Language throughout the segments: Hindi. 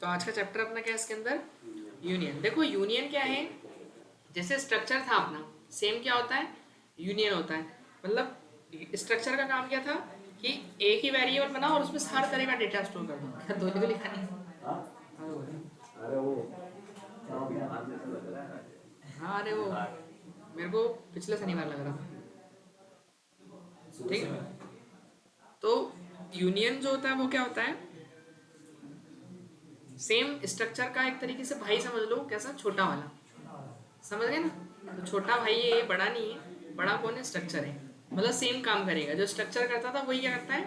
तो आज का चैप्टर अपना क्या है इसके अंदर? यूनियन। देखो यूनियन क्या है, जैसे स्ट्रक्चर था अपना सेम क्या होता है, यूनियन होता है। मतलब स्ट्रक्चर का काम क्या था कि एक ही वेरिएबल बनाओ और उसमें हर तरह का डेटा स्टोर कर दो। क्या दोनों को लिखा नहीं? अरे वो अपने हाथ जैसा लग रहा है। हाँ अरे वो मेरे को पिछले शनिवार लग रहा था। ठीक है, तो यूनियन जो होता है वो क्या होता है, सेम स्ट्रक्चर का एक तरीके से भाई समझ लो, कैसा? छोटा वाला। समझ गए ना? तो छोटा भाई है ये, बड़ा नहीं है। बड़ा कौन है? स्ट्रक्चर है। मतलब सेम काम करेगा, जो स्ट्रक्चर करता था वही क्या करता है,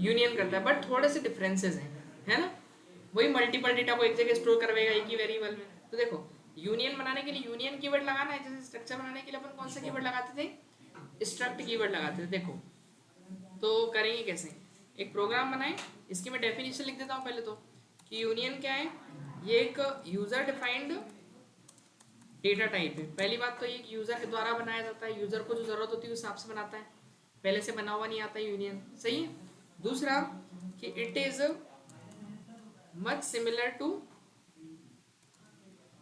यूनियन करता है। बट थोड़े से डिफरेंसेस हैं, है ना? वही मल्टीपल डेटा को एक जगह स्टोर करवाएगा एक ही वेरिएबल में। तो देखो यूनियन बनाने के लिए यूनियन कीवर्ड लगाना है, जैसे स्ट्रक्चर बनाने के लिए अपन कौन सा कीवर्ड लगाते थे? स्ट्रक्ट कीवर्ड लगाते थे। देखो तो करेंगे कैसे, एक प्रोग्राम बनाएं, इसकी मैं डेफिनेशन लिख देता हूँ पहले तो, कि यूनियन क्या है, ये एक यूजर डिफाइंड डेटा टाइप है। पहली बात तो ये यूजर के द्वारा बनाया जाता है, यूजर को जो जरूरत होती है उस हिसाब से बनाता है, पहले से बना हुआ नहीं आता यूनियन। सही है। दूसरा कि it is much similar to,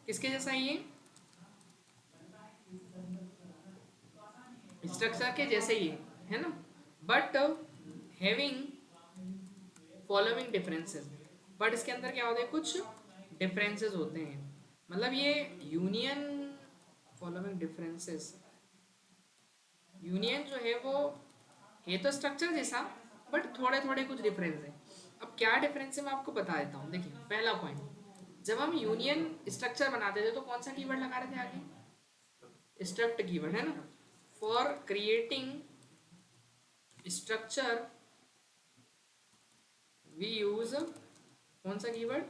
किसके जैसा है ये? स्ट्रक्चर के जैसे ही है ना? But having following differences. But इसके अंदर क्या होते हैं, कुछ डिफरेंसेस होते हैं। मतलब ये यूनियन फॉलोइंग डिफरेंसेस, यूनियन जो है वो है तो स्ट्रक्चर जैसा, बट थोड़े थोड़े कुछ डिफरेंस है। अब क्या डिफरेंस है मैं आपको बता देता हूँ। देखिए पहला पॉइंट, जब हम यूनियन स्ट्रक्चर बनाते थे तो कौन सा कीवर्ड लगा रहे थे आगे? स्ट्रक्ट कीवर्ड, है ना? For creating structure we use कौन सा कीवर्ड?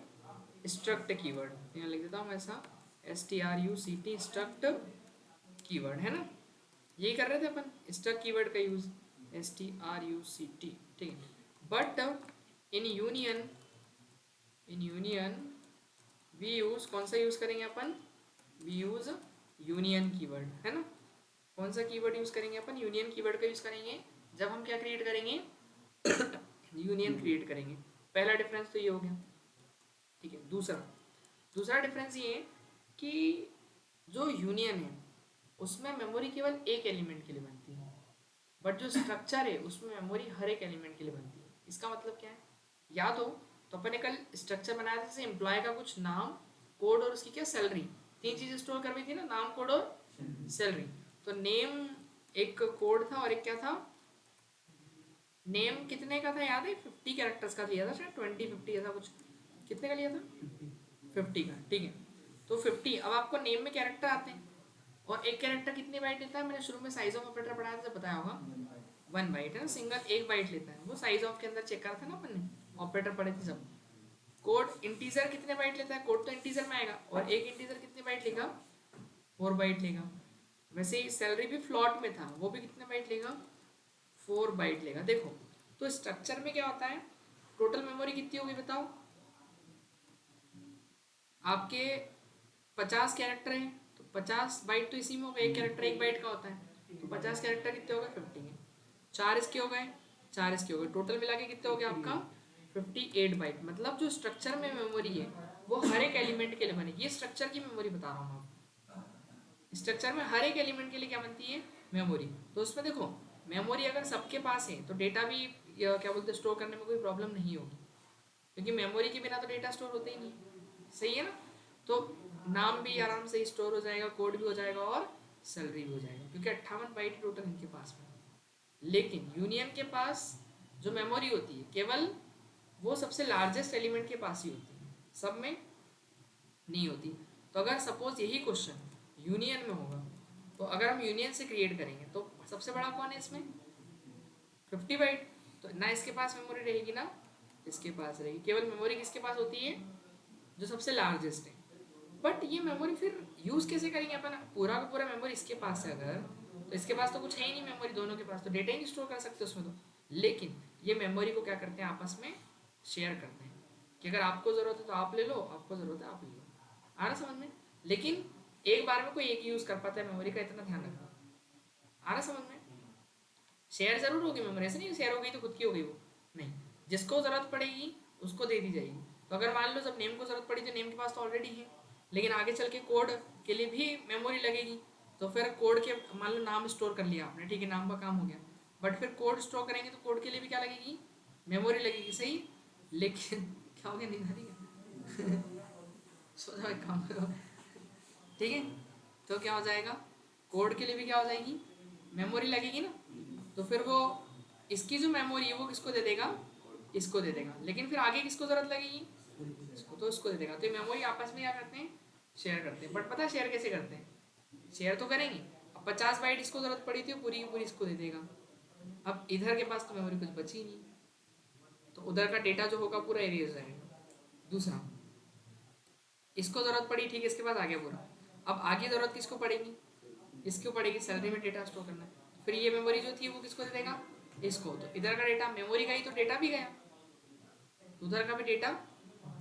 Struct keyword. यहाँ लिख देता हूँ ऐसा, STRUCT, स्ट्रक्ट कीवर्ड, है ना? यही कर रहे थे अपन, स्ट्रक्ट कीवर्ड का यूज, STRUCT। ठीक है। But in union, in union we use कौन सा यूज करेंगे अपन? वी यूज यूनियन कीवर्ड, है ना? कौन सा कीवर्ड यूज करेंगे अपन? यूनियन कीवर्ड का यूज करेंगे जब हम क्या क्रिएट करेंगे, यूनियन क्रिएट करेंगे। पहला डिफरेंस तो ये हो गया। ठीक है। दूसरा, दूसरा डिफरेंस ये है कि जो यूनियन है उसमें मेमोरी केवल एक एलिमेंट के लिए बनती है, बट जो स्ट्रक्चर है उसमें मेमोरी हर एक एलिमेंट के लिए बनती है। इसका मतलब क्या है? याद हो तो अपन ने कल स्ट्रक्चर बनाया था, जैसे एम्प्लॉय का कुछ नाम, कोड और उसकी क्या, सैलरी, तीन चीजें स्टोर करनी थी ना, नाम, कोड और सैलरी। तो नेम एक कोड था और एक क्या था, नेम कितने का था याद है? 50 कैरेक्टर्स का लिया था शायद, 20 50 ऐसा कुछ। कितने का लिया था? 50 का। ठीक है। तो 50, अब आपको नेम में कैरेक्टर आते हैं, और एक कैरेक्टर कितनी बाइट लेता है? मैंने शुरू में साइज ऑफ ऑपरेटर पढ़ाया था, बताया होगा। 1 बाइट, है ना? सिंगल 1 बाइट लेता है वो, साइज ऑफ के अंदर चेक करा था ना अपन ने, ऑपरेटर पढ़े थे सब। कोड इंटीजर कितने बाइट लेता है? कोड तो इंटीजर में आएगा, और एक इंटीजर कितने बाइट लेगा? 4 बाइट लेगा। वैसे ही सैलरी भी फ्लॉट में था, वो भी कितने बाइट लेगा? 4 बाइट लेगा। देखो तो स्ट्रक्चर में क्या होता है, टोटल मेमोरी कितनी होगी बताओ? आपके 50 कैरेक्टर हैं, तो 50 बाइट तो इसी में हो गए, एक कैरेक्टर 1 बाइट का होता है, तो 50 कैरेक्टर कितने हो गए? 50 है। 4 इसके हो गए, 4 इसके हो गए, टोटल मिला के कितने हो गए आपका? 58 बाइट। मतलब जो स्ट्रक्चर में मेमोरी है वो हर एक एलिमेंट के लिए बनेगी। ये स्ट्रक्चर की मेमोरी बता रहा हूँ मैं आपको। स्ट्रक्चर में हर एक एलिमेंट के लिए क्या बनती है? मेमोरी। तो उसमें देखो, मेमोरी अगर सबके पास है तो डेटा भी क्या बोलते हैं, स्टोर करने में कोई प्रॉब्लम नहीं होगी, क्योंकि मेमोरी के बिना तो डेटा स्टोर होते ही नहीं। सही है ना? तो नाम भी आराम से स्टोर हो जाएगा, कोड भी हो जाएगा, और सैलरी भी हो जाएगा, क्योंकि 58 बाइट टोटल इनके पास में। लेकिन यूनियन के पास जो मेमोरी होती है केवल वो सबसे लार्जेस्ट एलिमेंट के पास ही होती है, सब में नहीं होती। तो अगर सपोज यही क्वेश्चन यूनियन में होगा, तो अगर हम यूनियन से क्रिएट करेंगे तो सबसे बड़ा कौन है इसमें? 50 बाइट। तो ना इसके पास मेमोरी रहेगी ना इसके पास रहेगी, केवल मेमोरी किसके पास होती है? जो सबसे लार्जेस्ट है। बट ये मेमोरी फिर यूज़ कैसे करेंगे अपन? पूरा का पूरा मेमोरी इसके पास है अगर, तो इसके पास तो कुछ है ही नहीं मेमोरी, दोनों के पास तो डेटा ही नहीं स्टोर कर सकते उसमें तो। लेकिन ये मेमोरी को क्या करते हैं, आपस में शेयर करते हैं, कि अगर आपको ज़रूरत है तो आप ले लो, आपको ज़रूरत है आप ले लो। आ रहा समझ में? लेकिन एक बार में कोई एक यूज़ कर पाता है मेमोरी का, इतना ध्यान रखना। आ रहा समझ में? शेयर जरूर होगी मेमोरी, ऐसे नहीं शेयर हो गई तो खुद की हो गई वो, नहीं, जिसको ज़रूरत पड़ेगी उसको दे दी जाएगी। तो अगर मान लो जब नेम को जरूरत पड़ी तो नेम के पास तो ऑलरेडी है, लेकिन आगे चल के कोड के लिए भी मेमोरी लगेगी, तो फिर कोड के मान लो नाम स्टोर कर लिया आपने, ठीक है, नाम का काम हो गया, बट फिर कोड स्टोर करेंगे तो कोड के लिए भी क्या लगेगी, मेमोरी लगेगी, सही। लेकिन क्या हो गया, नींद आ रही है सो जाओ, एक काम करो, ठीक है। तो क्या हो जाएगा, कोड के लिए भी क्या हो जाएगी, मेमोरी लगेगी ना, तो फिर वो इसकी जो मेमोरी है वो किसको दे देगा, इसको दे देगा, लेकिन फिर आगे किसको जरूरत लगेगी, इसको, तो इसको दे देगा। तो ये मेमोरी आपस में क्या करते हैं, शेयर करते हैं, बट पता है शेयर कैसे करते हैं, शेयर तो करेंगे, अब 50 बाइट इसको जरूरत पड़ी थी, पूरी की पूरी इसको दे देगा, अब इधर के पास तो मेमोरी कुछ बची नहीं, तो उधर का डेटा जो होगा पूरा एरेज जाएगा। दूसरा, इसको जरूरत पड़ी, ठीक है, इसके पास आ गया पूरा, अब आगे जरूरत किसको पड़ेगी, इसको पड़ेगी सैलरी में डेटा स्टोर करना है, फिर ये मेमोरी जो थी वो किसको दे देगा, इसको, तो इधर का डेटा मेमोरी का ही तो डेटा भी गया, उधर का भी डेटा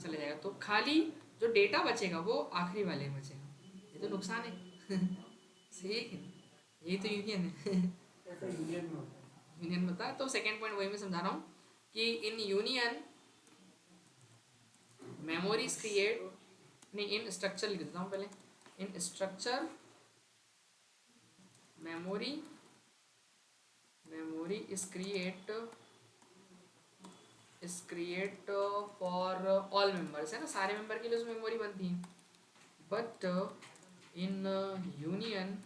चले जाएगा, तो खाली जो डेटा बचेगा वो आखिरी वाले में बचेगा, ये तो नुकसान है सही है कि नहीं? यही तो यूनियन है यूनियन बता, तो सेकेंड पॉइंट वही मैं समझा रहा हूँ कि इन यूनियन मेमोरीज क्रिएट, नहीं इन स्ट्रक्चर लिख देता हूँ पहले, इन structure memory is create for all members, है ना, सारे मेंबर के लिए उसमें मेमोरी बनती है, but in union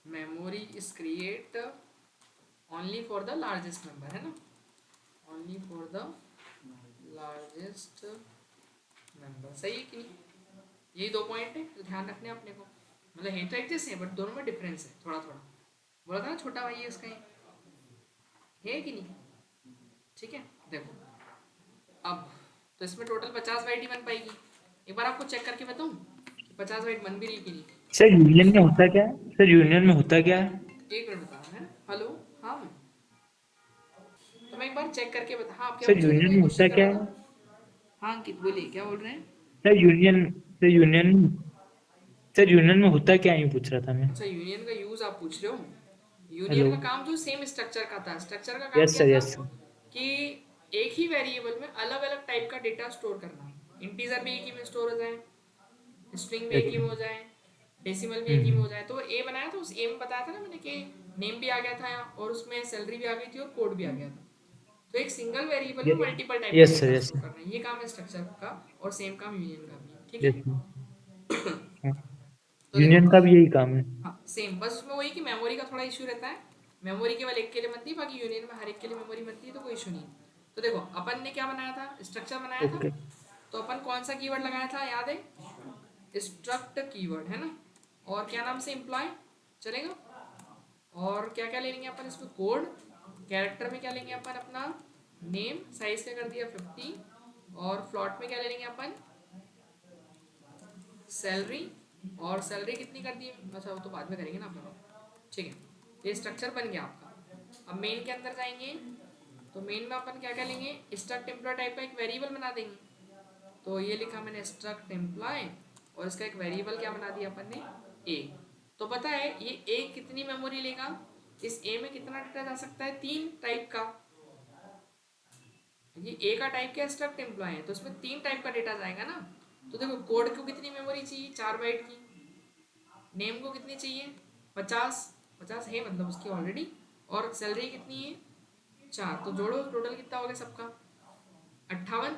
memory is create only for the largest member, है ना, only for the largest member, सही है कि नहीं? यही दो पॉइंट है तो ध्यान रखने अपने को, मतलब है तो एक जैसे है बट दोनों में डिफरेंस है थोड़ा थोड़ा, बोला था ना छोटा भाई है इसका, है कि नहीं, ठीक है। देखो अब तो इसमें टोटल 50 बाइट ही बन पाएगी, एक बार आपको चेक करके बताऊं कि 50 बाइट बन भी रही कि नहीं। सर यूनियन में होता क्या है, सर यूनियन में होता क्या है? एक मिनट बता रहा है, हेलो, हाँ मैं, तो मैं एक बार चेक करके बता, हाँ आप क्या सर पूछ रहे थे, यूनियन कोई में होता क्वेश्चन कर क्या रहा है? था, हाँ अंकित बोलिए क्या बोल रहे हैं। Sir union sir union sir union में होता क्या, यूँ पूछ रहा था मैं। अच्छा यूनियन का यूज आप पूछ रहे हो, यूनियन हेलो। का काम जो सेम स्ट्रक्चर का था, स्ट्रक्चर का काम यस क्या सर, था यस सर। कि एक ही वेरिएबल में अलग अलग टाइप का डेटा स्टोर करना, इंटीजर भी एक ही में स्टोर हो जाए, स्ट्रिंग भी एक ही में हो जाए, डेसिमल भी एक ही में हो जाए, तो ए बनाया था, उस ए में बताया था ना मैंने कि नेम भी आ गया था और उसमें सैलरी भी आ गई थी और कोड भी आ गया था, तो एक सिंगल वेरिएबल में मल्टीपल टाइप का yes sir, data yes store sir, करना है, ये काम है स्ट्रक्चर का, और सेम काम यूनियन का भी है, ठीक यस है। सर। तो यूनियन देखो, का भी यही काम है। हाँ सेम, बस उसमें वही कि मेमोरी का थोड़ा इशू रहता है, मेमोरी केवल एक के लिए बनती है, बाकी यूनियन में हर एक के लिए मेमोरी बनती है, तो कोई इशू नहीं। तो देखो अपन ने क्या बनाया था, स्ट्रक्चर बनाया था, ओके। तो अपन कौन सा कीवर्ड लगाया था याद है, स्ट्रक्ट कीवर्ड, है ना, और क्या नाम से, एम्प्लॉय चलेगा, और क्या क्या ले लेंगे अपन इसमें, कोड, कैरेक्टर में क्या लेंगे अपन अपना नेम, साइज क्या कर दिया 50, और फ्लॉट में क्या ले लेंगे अपन सैलरी, और सैलरी कितनी कर दी, अच्छा वो तो बाद में करेंगे ना अपन, ठीक है। ये स्ट्रक्चर बन गया आपका, अब मेन के अंदर जाएंगे, तो मेन में अपन क्या क्या लेंगे, स्ट्रक्ट एम्प्लॉय टाइप का एक वेरिएबल बना देंगे, तो ये लिखा मैंने स्ट्रक्ट एम्प्लॉय, और इसका एक वेरिएबल क्या बना दिया अपन ने, ए। तो पता है ये ए कितनी मेमोरी लेगा, इस ए में कितना डेटा जा सकता है, 3 टाइप का, ये ए का टाइप क्या, स्ट्रक्ट एम्प्लॉय है, तो इसमें 3 टाइप का डेटा जाएगा ना, तो देखो कोड को कितनी मेमोरी चाहिए, 4 बाइट की, नेम को कितनी चाहिए 50 है मतलब उसकी ऑलरेडी, और सैलरी कितनी है 4, तो जोड़ो टोटल कितना हो गया सबका 58,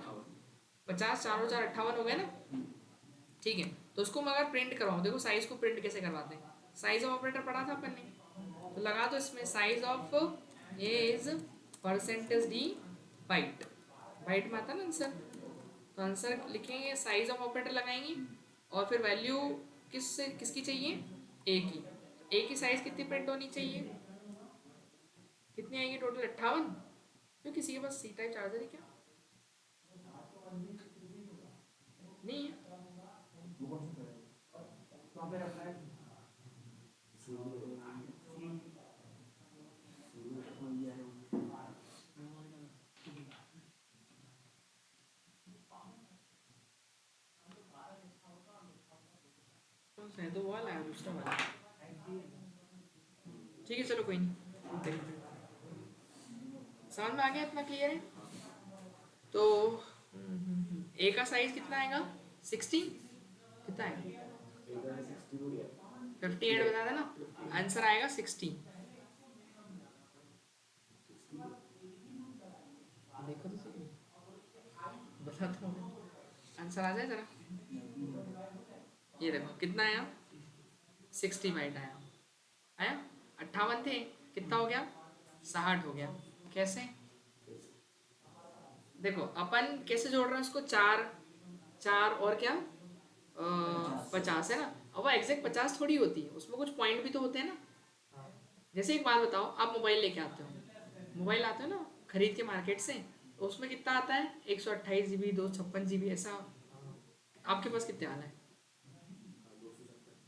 50 4 और 4 58 हो गया ना, ठीक है। तो उसको मैं अगर प्रिंट करवाऊँ, देखो साइज को प्रिंट कैसे करवाते हैं, साइज ऑफ ऑपरेटर पढ़ा था अपन ने, तो लगा दो इसमें size of a is percentage d byte, byte में आता ना आंसर, तो आंसर लिखेंगे, साइज ऑफ ऑपरेटर लगाएंगे, और फिर वैल्यू किसकी चाहिए, ए की, ए की साइज कितनी प्रिंट होनी चाहिए, कितनी आएगी टोटल 58, क्यों किसी के पास सी टाइप चार्जर है क्या, नहीं है, कौन सा है, तो वाला है दूसरा वाला, ठीक है चलो कोई नहीं, देखते हैं। समझ में आ गया? इतना क्लियर है? तो ए का साइज कितना आएगा? 60 कितना आएगा? 58 बता देना, आंसर आएगा 60। देखो तो सही, बताता हूँ, आंसर आ जाए जरा। ये देखो कितना आया, 60 बाइट आया। आया 58 थे, कितना हो गया? 60 हो गया। कैसे? देखो अपन कैसे जोड़ रहे हैं उसको, 4 4 और क्या 50 है ना। अब वो एग्जैक्ट 50 थोड़ी होती है, उसमें कुछ पॉइंट भी तो होते हैं ना। जैसे एक बात बताओ, आप मोबाइल लेके आते हो, मोबाइल आते हो ना खरीद के मार्केट से, तो उसमें कितना आता है? 128 GB, 256 GB, ऐसा। आपके पास कितने वाला है?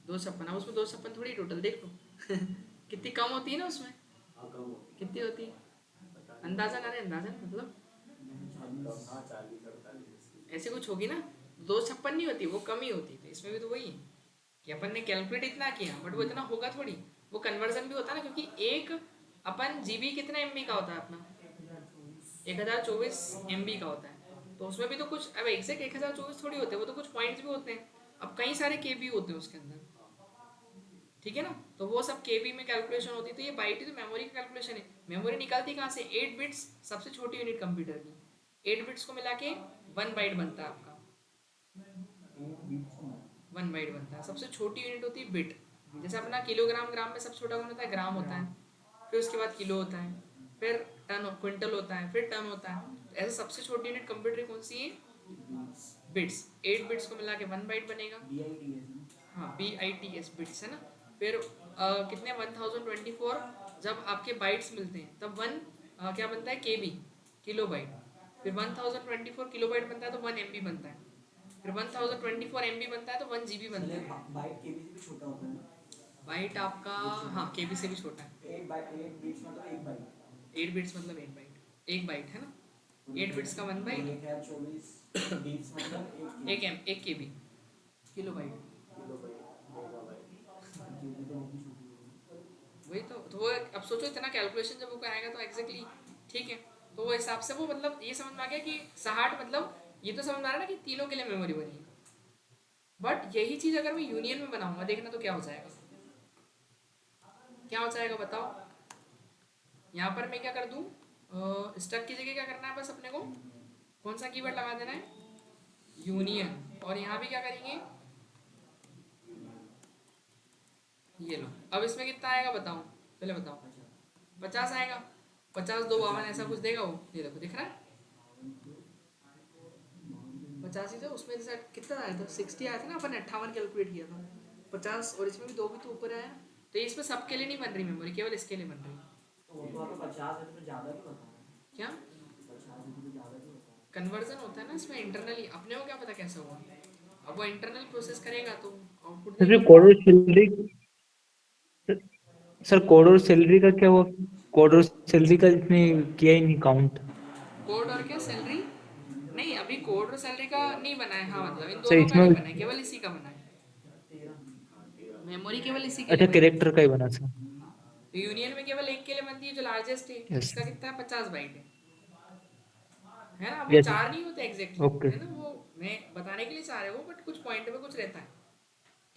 256। अब उसमें 256 थोड़ी टोटल देख लो कितनी कम होती है ना उसमें। हाँ कम होती कितनी होती है? अंदाजा ना, अंदाजा मतलब है। हाँ 40 48। ऐसे कुछ होगी ना। 256 नहीं होती, वो कम ही होती थी। इसमें भी तो वही है कि अपन ने कैलकुलेट इतना किया, बट वो इतना होगा थोड़ी। वो कन्वर्जन भी होता है ना, क्योंकि एक अपन जीबी कितना एमबी का होता है अपना? 1024 MB का होता है। तो उसमें भी तो कुछ, अब एग्जैक्ट 1024 थोड़ी होते हैं, वो तो कुछ पॉइंट्स भी होते हैं। अब कई सारे केबी होते हैं उसके अंदर, ठीक है ना। तो वो सब केबी में कैलकुलेशन होती है। तो ये बाइट ही तो मेमोरी की कैलकुलेशन है। मेमोरी निकलती कहाँ से? 8 बिट्स, सबसे छोटी यूनिट कंप्यूटर की। 8 बिट्स को मिला के 1 बाइट बनता है आपका। 1 बाइट बनता है, सबसे छोटी यूनिट होती है बिट। जैसे अपना किलोग्राम, ग्राम में सबसे छोटा कौन होता है? ग्राम होता है। फिर उसके बाद किलो होता है, फिर टन, क्विंटल होता है, फिर टन होता है। ऐसे सबसे छोटी यूनिट कंप्यूटर की कौन सी है? बिट्स। 8 बिट्स को मिला के 1 बाइट बनेगा। हाँ BITS, बिट्स है ना। फिर कितने 1024 जब आपके बाइट्स मिलते हैं तब क्या बनता है? KB, kilo byte. फिर 1024 किलो बाइट बनता है तो 1 MB बनता है। फिर 1024 MB बनता है तो 1 GB बनता है। बाइट केबी से भी छोटा होता है ना। बाइट आपका, हाँ KB से भी छोटा है। 8 बिट्स मतलब 1 बाइट। 8 बिट्स मतलब 8 बाइट, 1 बाइट है ना। 8 बिट्स का 1 बाइट, 1024 बिट्स मतलब 1 KB, किलो बाइट। वही तो वो अब सोचो इतना कैलकुलेशन जब वो कराएगा तो एग्जैक्टली ठीक है। तो वो हिसाब से वो मतलब ये समझ में आ गया कि 60 मतलब, ये तो समझ में आ रहा है ना कि तीनों के लिए मेमोरी बनी है। बट यही चीज अगर मैं यूनियन में बनाऊंगा, देखना तो क्या हो जाएगा। क्या हो जाएगा बताओ। यहाँ पर मैं क्या कर दूं, स्टक की जगह क्या करना है, बस अपने को कौन सा कीवर्ड लगा देना है? यूनियन। और यहाँ भी क्या करेंगे? ये लो। अब इसमें कितना आएगा बताओ, पहले बताओ। 50 आएगा। 50 2 52 ऐसा कुछ देगा वो। ये देखो दिख रहा है 50 ही था उसमें। जैसा कितना आया था? 60 आया था ना, अपन ने 58 कैलकुलेट किया था। 50 और इसमें भी 2 भी तो ऊपर आया। तो इसमें सबके लिए नहीं बन रही मेमोरी, केवल इसके लिए बन रही। तो वो तो आपको 50 है तो ज्यादा क्यों बता रहा है? क्या 50 है तो ज्यादा क्यों बता रहा है? कन्वर्जन होता है ना इसमें इंटरनली, अपने को क्या पता कैसे होगा। अब वो इंटरनल प्रोसेस करेगा तो आउटपुट सर देगा। कोड और सैलरी, सर कोड और सैलरी का क्या हुआ? कोड और सैलरी का इसने किया ही नहीं काउंट। कोड और क्या सैलरी? नहीं अभी कोड और सैलरी का नहीं बना है। हाँ मतलब इन सर दोनों का इसमें, नहीं बना है, केवल इसी का बना है। मेमोरी केवल इसी के लिए अच्छा बनी है। कैरेक्टर का ही बना सर। तो यूनियन में केवल एक के लिए बनती है जो लार्जेस्ट है। यस इसका कितना है? 50 बाइट है ना। अब वो यस 4 नहीं होते एग्जैक्टली, ओके है ना। वो मैं बताने के लिए 4 है वो, बट कुछ पॉइंट में कुछ रहता है,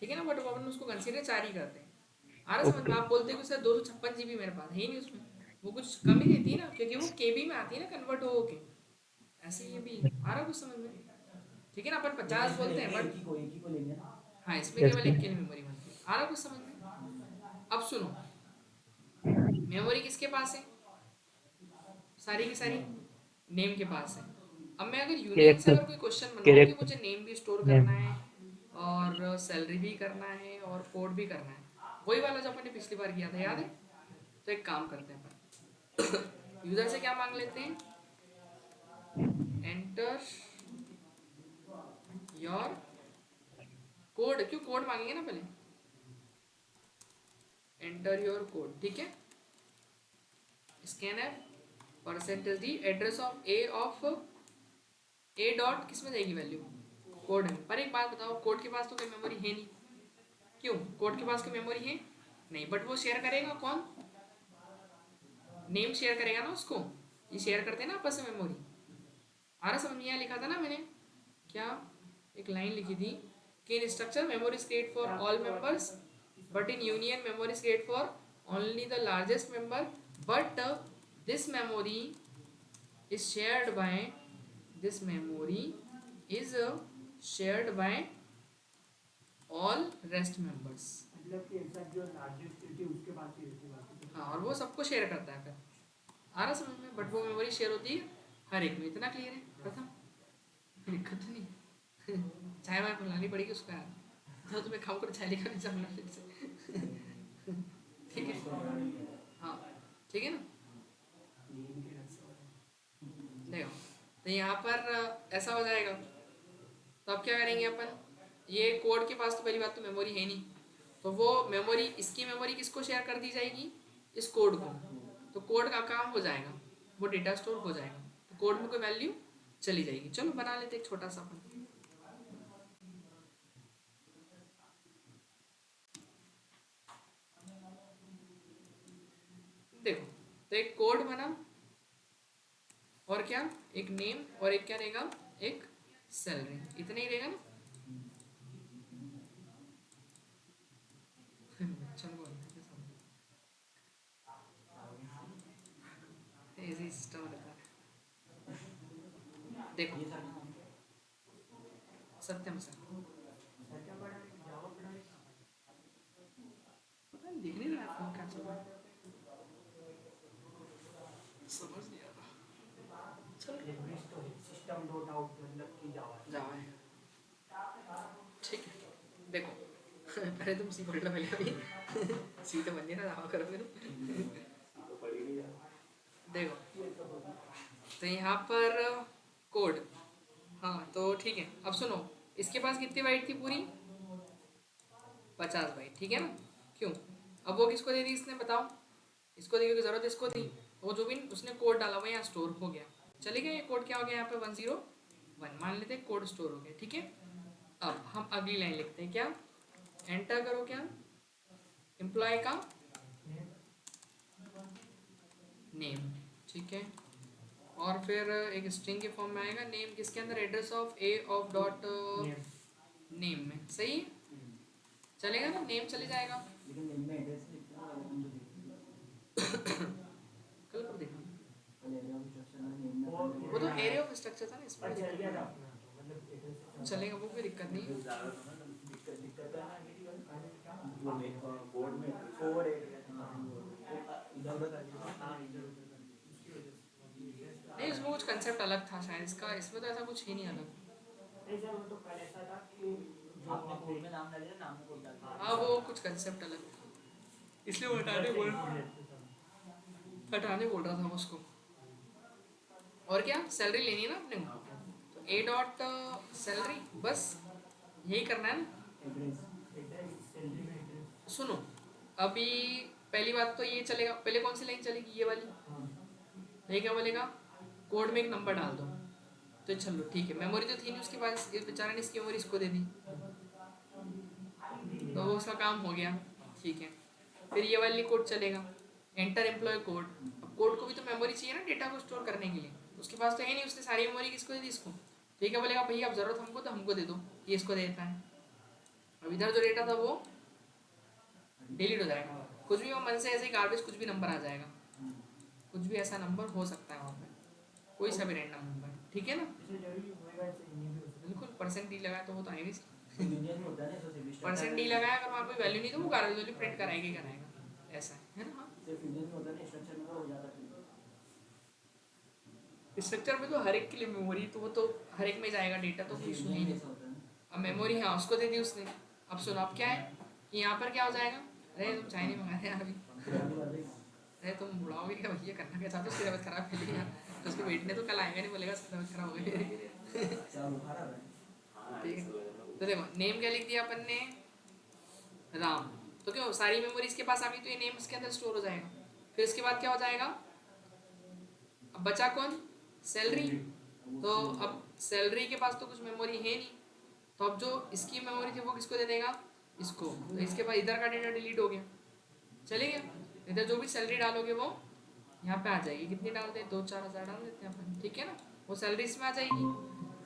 ठीक है ना। बट अपन उसको कंसीडर 4 ही करते हैं। आ रहा समझ में? ओके आप बोलते हो कि सर 256 GB मेरे पास है ही नहीं उसमें, वो कुछ कम ही देती है ना, क्योंकि वो KB में आती है ना कन्वर्ट हो के। ऐसे ये भी आ रहा कुछ समझ में? ठीक है ना। अपन 50 बोलते हैं बट एक ही को लेंगे ना। हाँ इसमें यस केवल एक के लिए मेमोरी बनती है। आ रहा कुछ समझ में? अब सुनो, मेमोरी किसके पास है? सारी की सारी नेम के पास है। अब मैं अगर यूनियन से कैरेक्टर, अगर कोई क्वेश्चन बनवाऊँ कि कैरेक्टर मुझे नेम भी स्टोर नेम। करना है और सैलरी भी करना है और कोड भी करना है, वही वाला जो अपने पिछली बार किया था, याद है? तो एक काम करते हैं अपन यूजर से क्या मांग लेते हैं? Enter your code. क्यों कोड मांगेंगे ना पहले? एंटर योर कोड, ठीक है। Scanner percentage D address of A dot किस में जाएगी वैल्यू? कोड में। पर एक बात बताओ, कोड के पास तो कोई मेमोरी है नहीं। क्यों? कोड के पास कोई मेमोरी है नहीं, बट वो शेयर करेगा कौन? नेम शेयर करेगा ना उसको। ये शेयर करते हैं ना आपस में मेमोरी। आ रहा समझ में? यहाँ लिखा था ना मैंने, क्या एक लाइन लिखी थी कि इन structure memory is create for all members but in union memory is create for only the largest member but this memory is shared by this memory is shared by all rest members। मतलब कि एग्जैक्ट जो लार्जेस्ट रहती है उसके पास ही रहती है बाकी तो। हाँ, और वो सबको शेयर करता है फिर। आ रहा समझ में? बट वो मेमोरी शेयर होती है हर एक में। इतना क्लियर है? प्रथम दिक्कत तो नहीं चाय वाय बुलानी पड़ेगी उसको यार, तो तुम्हें खाओ कर चाय लेकर नहीं जाना फिर से ठीक है? हाँ ठीक है ना? नीम के रस और देखो तो यहाँ पर ऐसा हो जाएगा। तो अब क्या करेंगे अपन, ये कोड के पास तो पहली बात तो मेमोरी है नहीं, तो वो मेमोरी, इसकी मेमोरी किसको शेयर कर दी जाएगी? इस कोड को। तो कोड का काम हो जाएगा, वो डेटा स्टोर हो जाएगा, तो कोड में कोई वैल्यू चली जाएगी। चलो बना लेते एक छोटा सा अपन। देखो तो एक कोड बना, और क्या, एक नेम और एक क्या रहेगा, एक सैलरी, इतना ही रहेगा ना। चलो इजी सिस्टम रहता है। देखो ये सर नाम सत्यम सर, सर क्या पढ़ा है? जावा पढ़ा है? पता नहीं, दिख नहीं रहा आपको क्या चल रहा है, समझ नहीं आ रहा। चलो लिंग्विस्ट तो है, सिस्टम डॉट आउट मतलब कि जावा। जावा है, ठीक है। देखो पहले तुम सी पढ़ लो पहले अभी सी तो बन नहीं रहा, जावा करो फिर। तो पढ़ी नहीं जाती। देखो तो यहाँ पर कोड, हाँ तो ठीक है। अब सुनो, इसके पास कितनी बाइट थी पूरी? 50 बाइट, ठीक है ना? क्यों? अब वो किसको दे दी इसने, बताओ? इसको देने की जरूरत इसको थी, वो जो भी उसने कोड डाला हुआ यहाँ स्टोर हो गया। चलेगा ये कोड क्या हो गया यहाँ पे 101 मान लेते हैं, कोड स्टोर हो गया, ठीक है। अब हम अगली लाइन लिखते हैं, क्या? एंटर करो क्या, एम्प्लॉय का नेम, ठीक है। और फिर एक स्ट्रिंग के फॉर्म में आएगा नेम, किसके अंदर? Address of A of dot name में, सही चलेगा ना? नेम चले जाएगा। लेकिन नेम में एड्रेस लिखना है, हम तो देखते कल पर देखा, कल एरिया ऑफ स्ट्रक्चर में नेम में वो तो एरिया ऑफ स्ट्रक्चर था ना, इसमें चल गया था अपना तो मतलब एड्रेस चलेगा, वो कोई दिक्कत नहीं है। ज़्यादा था ना, दिक्कत है ना मेरी वो मेन बोर्ड में ओवर एरिया इधर उधर कर दिया। हाँ इधर उधर कर दिया। उसकी वजह से नहीं, उसमें कुछ कंसेप्ट अलग था शायद इसका, इसमें तो ऐसा कुछ ही नहीं अलग। नहीं सर, वो तो कल ऐसा था कि जो आपने कोड में नाम डाले नाम में कोड डाल दिया। हाँ वो कुछ कंसेप्ट अलग था, इसलिए वो हटाने बोल रहा था उसको। और क्या, सैलरी लेनी है ना अपने को, तो ए डॉट सैलरी, बस यही करना है ना। एड्रेस एड्रेस सैलरी में एड्रेस। सुनो अभी पहली बात तो ये चलेगा, पहले कौन सी लाइन चलेगी? ये वाली। हाँ ये क्या बोलेगा? कोड में एक नंबर डाल दो, तो चलो ठीक है। मेमोरी तो थी नहीं उसके पास, इस बेचारे ने इसकी मेमोरी इसको दे दी, तो वो उसका काम हो गया, ठीक है। फिर ये वाली कोड चलेगा, एंटर एम्प्लॉय कोड। अब कोड को भी तो मेमोरी चाहिए ना डेटा को स्टोर करने के लिए, उसके पास तो है नहीं, उसने सारी मेमोरी किसको दे दी? इसको। ठीक है, बोलेगा भैया अब जरूरत हमको तो हमको दे दो, ये इसको देता है। अब इधर जो डेटा था वो डिलीट हो जाएगा, कुछ भी वो मन से ऐसे गार्बेज कुछ भी नंबर आ जाएगा, कुछ भी ऐसा नंबर हो सकता है वहाँ पे, कोई सा भी रैंडम नंबर, ठीक है ना? इसे जरूरी होएगा, ऐसे नहीं भी हो सकता। बिल्कुल, परसेंट डी लगाया तो वो तो आएगी। यूनियन में होता है ना, तो सिर्फ परसेंट डी लगाया अगर वहाँ कोई वैल्यू नहीं तो वो गार्बेज वैल्यू प्रिंट कराएगा ही कराएगा, ऐसा है ना? हाँ, सिर्फ यूनियन में होता है ना, स्ट्रक्चर में तो हो जाता है। स्ट्रक्चर में तो हर एक के लिए मेमोरी, तो वो तो हर एक में जाएगा डेटा, तो कुछ नहीं है। ऐसा होता है ना। अब मेमोरी हाँ उसको दे दी उसने। अब सुनो अब क्या है कि यहाँ पर क्या हो जाएगा? अरे तुम चाय नहीं मंगा रहे यार अभी, अरे तुम बुढ़ाओगे क्या भैया, करना क्या चाहते हो? उसकी तबीयत खराब है यार, उसको बैठने तो कल आएगा नहीं, बोलेगा उसकी तबीयत खराब हो गई। क्या बुखार आ रहा है? हाँ ठीक है। ऐसा लग रहा है। तो देखो नेम क्या लिख दिया अपन ने? राम। तो क्यों, सारी मेमोरी इसके पास आ गई, तो ये नेम इसके अंदर स्टोर हो जाएगा। फिर इसके बाद क्या हो जाएगा? अब बचा कौन? सैलरी। तो अब सैलरी के पास तो कुछ मेमोरी है नहीं, तो अब जो इसकी मेमोरी थी वो किसको दे देगा? इसको। तो इसके पास इधर का डेटा डिलीट हो गया, चले गया। इधर जो भी सैलरी डालोगे वो यहाँ पे आ जाएगी, कितनी डालते हैं, 2-4 हज़ार डाल देते हैं अपन, ठीक है ना, वो सैलरी इसमें आ जाएगी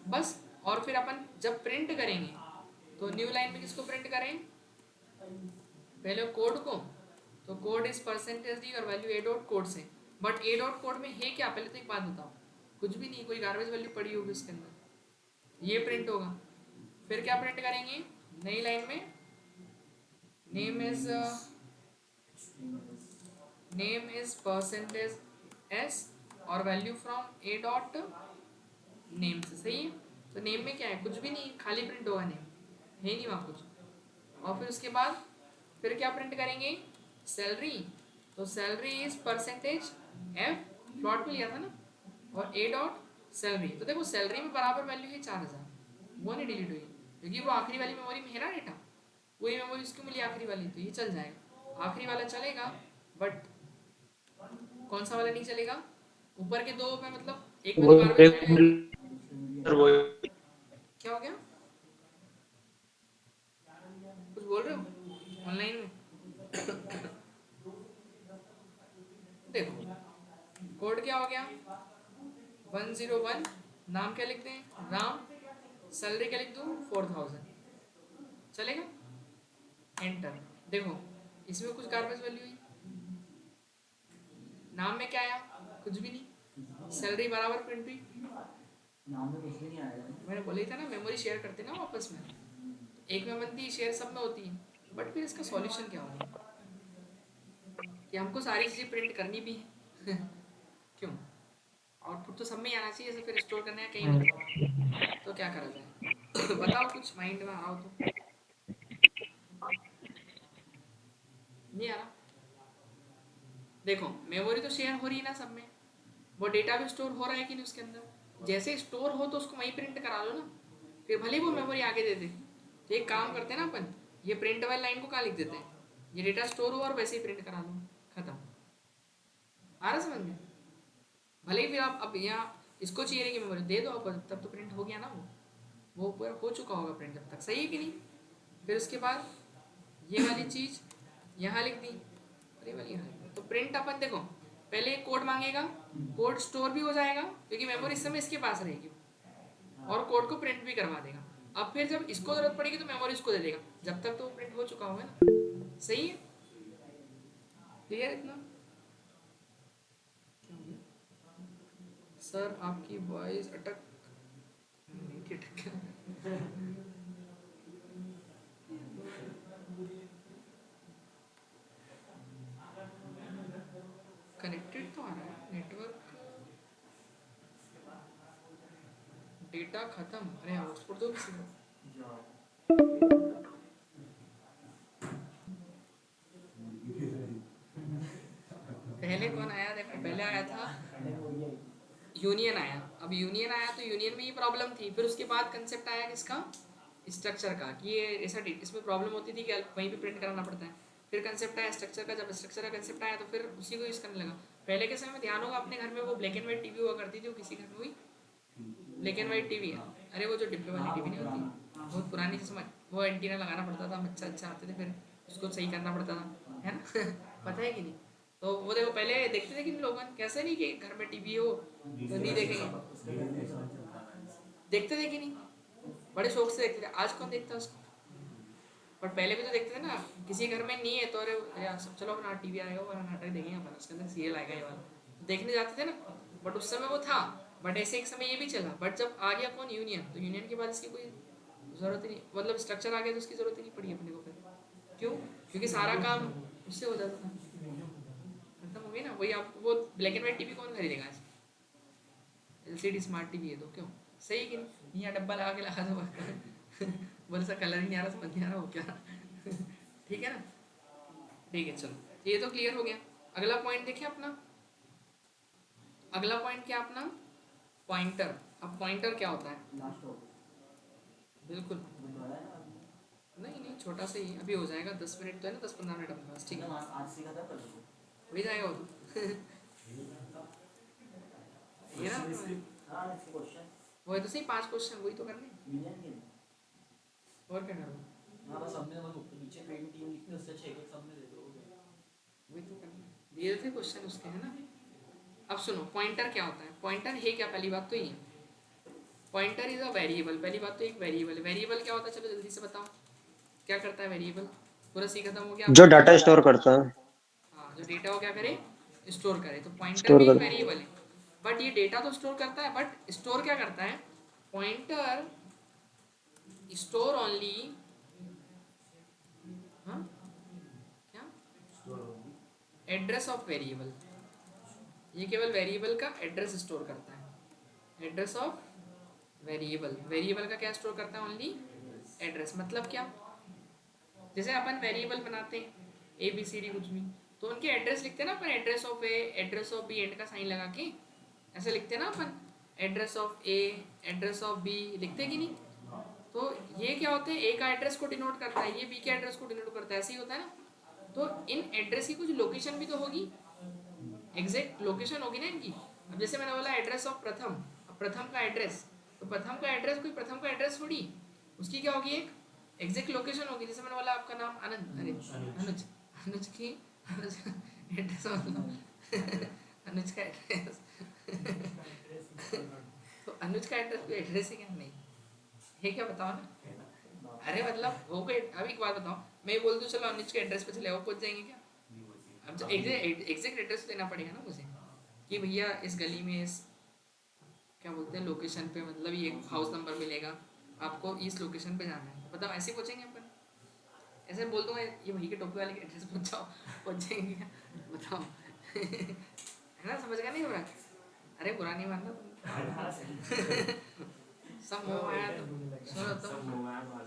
बस। और फिर अपन जब प्रिंट करेंगे तो न्यू लाइन में किसको प्रिंट करें, पहले कोड को, तो कोड इस परसेंटेज डी और वैल्यू ए डॉट कोड से। बट ए डॉट कोड में है क्या, पहले तो एक बात बताओ, कुछ भी नहीं, कोई गार्बेज वैल्यू पड़ी होगी उसके अंदर, ये प्रिंट होगा। फिर क्या प्रिंट करेंगे नई लाइन में, नेम इज परसेंटेज एस और value from A dot name से, सही है। तो नेम में क्या है, कुछ भी नहीं, खाली प्रिंट होगा, नेम है नहीं वहाँ कुछ। और फिर उसके बाद फिर क्या प्रिंट करेंगे, सैलरी, तो salary is percentage F, plot में लिया था ना, और ए डॉट सैलरी। तो देखो सैलरी में बराबर वैल्यू है 4000, वो नहीं डिलीट हुई क्योंकि वो आखिरी वाली मेमोरी में है ना डेटा, वही मेमोरी उसको मिली आखिरी वाली, तो ये चल जाएगा, आखिरी वाला चलेगा। बट कौन सा वाला नहीं चलेगा, ऊपर के दो में, मतलब एक में वो तो गार्बेज एक वैल्यू है। वो क्या हो गया, कुछ बोल रहे हो ऑनलाइन में? देखो कोड क्या हो गया, 101, नाम क्या लिखते हैं, राम, सैलरी क्या लिख दूँ, 4000, चलेगा, एंटर। देखो इसमें कुछ गार्बेज वैल्यू है, नाम में क्या आया, कुछ भी नहीं, सैलरी बराबर प्रिंट हुई। नाम में कुछ भी नहीं आएगा। मैंने बोला ही था ना, मेमोरी शेयर करते ना आपस में, एक में बनती है शेयर, सब में होती है। बट फिर इसका सॉल्यूशन क्या होगा कि हमको सारी चीज़ें प्रिंट करनी भी है क्यों, आउटपुट तो सब में ही आना चाहिए, ऐसे फिर स्टोर करने का कहीं मतलब, तो क्या करा जाए बताओ, कुछ माइंड में आ रहा हो तो। नहीं आ रहा, देखो मेमोरी तो शेयर हो रही है ना सब में, वो डेटा भी स्टोर हो रहा है कि नहीं उसके अंदर, जैसे स्टोर हो तो उसको वहीं प्रिंट करा लो ना, फिर भले ही वो मेमोरी आगे दे दे। तो एक काम करते हैं ना अपन, ये प्रिंट वाली लाइन को कहाँ लिख देते हैं, ये डेटा स्टोर हो और वैसे ही प्रिंट करा लो, खत्म। आ रहा समझ में, भले ही फिर आप अब यहाँ इसको चाहिए कि मेमोरी दे दो आप, तब तो प्रिंट हो गया ना, वो पूरा हो चुका होगा प्रिंट जब तक, सही है कि नहीं। फिर उसके बाद ये वाली चीज़ यहाँ लिख दी और ये वाली यहाँ लिख दी, तो प्रिंट अपन देखो पहले कोड मांगेगा, कोड स्टोर भी हो जाएगा क्योंकि मेमोरी इस समय इसके पास रहेगी, और कोड को प्रिंट भी करवा देगा। अब फिर जब इसको जरूरत पड़ेगी तो मेमोरी इसको दे देगा, जब तक तो प्रिंट हो चुका होगा ना, सही है, क्लियर इतना। सर आपकी वॉइस अटक नहीं अटक कनेक्टेड तो आ रहा है नेटवर्क, डेटा खत्म, अरे हॉटस्पॉट दो किसी को। पहले कौन आया, देखो पहले आया था यूनियन आया, अब यूनियन आया तो यूनियन में ये प्रॉब्लम थी, फिर उसके बाद कंसेप्ट आया किसका, स्ट्रक्चर का, कि ये ऐसा इसमें प्रॉब्लम होती थी कि वहीं पे प्रिंट कराना पड़ता है। फिर कंसेप्ट आया स्ट्रक्चर का, जब स्ट्रक्चर का कंसेप्ट आया तो फिर उसी को यूज़ करने लगा। पहले के समय में ध्यान होगा अपने घर में वो ब्लैक एंड वाइट टीवी हुआ करती थी, वो किसी घर में हुई ब्लैक एंड वाइट टीवी है, अरे वो जो डिब्बे वाली टीवी नहीं होती, बहुत पुरानी जिसमें वो एंटीना लगाना पड़ता था, अच्छा अच्छा आते थे, फिर उसको सही करना पड़ता था, है ना पता है कि नहीं। तो वो देखो पहले देखते थे कि लोग, कैसे नहीं कि घर में टीवी हो तो नहीं देखेंगे, देखते थे कि नहीं, बड़े शौक से देखते थे, आज कौन देखता है उसको। पर पहले भी तो देखते थे ना, किसी घर में नहीं है तो अरे यार सब चलो अपना टीवी आएगा वो नाटक देखेंगे अपन, उसके अंदर सीरियल आएगा ये वाला, तो देखने जाते थे ना। बट उस समय वो था, बट ऐसे एक समय ये भी चला, बट जब आ गया कौन, यूनियन, तो यूनियन के बाद इसकी कोई ज़रूरत ही नहीं, मतलब स्ट्रक्चर आ गया तो उसकी ज़रूरत ही नहीं पड़ी अपने को फिर, क्यों, क्योंकि सारा काम उससे हो जाता था, खत्म हो गई ना। वही आप वो ब्लैक एंड वाइट टीवी कौन खरीदेगा आज, एलसीडी स्मार्ट टीवी है तो क्यों, सही कि नहीं, यहाँ डब्बा लगा दो बोले सा कलर ही नहीं आ रहा, समझ नहीं आ रहा हो क्या ठीक है ना, ठीक है चलो ये तो क्लियर हो गया। अगला पॉइंट देखिए अपना, अगला पॉइंट क्या अपना, पॉइंटर। अब पॉइंटर क्या होता है, लास्ट हो बिल्कुल नहीं नहीं छोटा सा ही, अभी हो जाएगा 10 मिनट तो है ना, 10-15 मिनट अपने पास, ठीक है आज सीखा था कल को हो ही जाएगा वो तो ये ना, हां इसके क्वेश्चन वो है तो सही 5 क्वेश्चन वही तो करने, यूनियन के और क्या करूँ, हां बस हमने बस ऊपर नीचे ट्रेनिंग टीम लिखनी, उससे 6 एक सब में दे दो, वही तो करना, दिए थे क्वेश्चन उसके है ना, अब सुनो पॉइंटर क्या होता है, पॉइंटर है क्या, पहली बात तो ये पॉइंटर इज अ वेरिएबल, पहली बात तो एक वेरिएबल है। वेरिएबल क्या होता है, चलो जल्दी से बताओ क्या करता है वेरिएबल, पूरा सी खत्म हो गया जो आपका? डाटा स्टोर करता है, हाँ, जो डेटा को क्या करे, स्टोर करे। तो पॉइंटर स्टोर भी एक करता वेरिएबल है, बट ये डेटा तो स्टोर करता है, बट स्टोर क्या करता है, पॉइंटर स्टोर ओनली, हाँ क्या, एड्रेस ऑफ वेरिएबल, ये केवल वेरिएबल का एड्रेस स्टोर करता है, एड्रेस ऑफ वेरिएबल, वेरिएबल का क्या स्टोर करता है, ओनली एड्रेस। मतलब क्या, जैसे अपन वेरिएबल बनाते हैं ए बी सी डी कुछ भी, तो उनके एड्रेस लिखते हैं ना अपन, address of A, address of B, and का साइन लगा के ऐसे लिखते हैं ना अपन, address of A, address of B, लिखते कि नहीं? तो ये क्या होते हैं, ए का एड्रेस को डिनोट करता है, ये बी के एड्रेस को डिनोट करता है, ऐसे ही होता है ना। तो इन एड्रेस की कुछ लोकेशन भी तो होगी, एग्जैक्ट लोकेशन होगी ना इनकी। अब जैसे मैंने बोला एड्रेस ऑफ प्रथम, अब प्रथम का एड्रेस, तो प्रथम का एड्रेस कोई प्रथम का एड्रेस थोड़ी, उसकी क्या होगी, एक एग्जैक्ट लोकेशन होगी। जैसे मैंने बोला आपका नाम आनंद, अरे अनुज, अनुज की अनुज एड्रेस मतलब अनुज का एड्रेस तो अनुज का एड्रेस कोई एड्रेस है क्या, नहीं, ये क्या बताओ ना। अरे मतलब वो कोई, अब एक बात बताओ, मैं बोल दूं चलो अनुज के एड्रेस पे चले, वो पहुंच जाएंगे क्या? अब एग्जैक्ट एड्रेस देना पड़ेगा ना मुझे, कि भैया इस गली में इस क्या बोलते हैं लोकेशन पे, मतलब ये हाउस नंबर मिलेगा आपको, इस लोकेशन पे जाना है, बताओ ऐसे पहुंचेंगे अपन? ऐसे बोल दूंगा ये वही के टोपी वाले के एड्रेस पहुंचाओ, पहुंच जाएंगे क्या, बताओ है ना, समझ गया नहीं हो रहा? अरे बुरा नहीं मानना तुम सब मोह आया, तो सुनो तो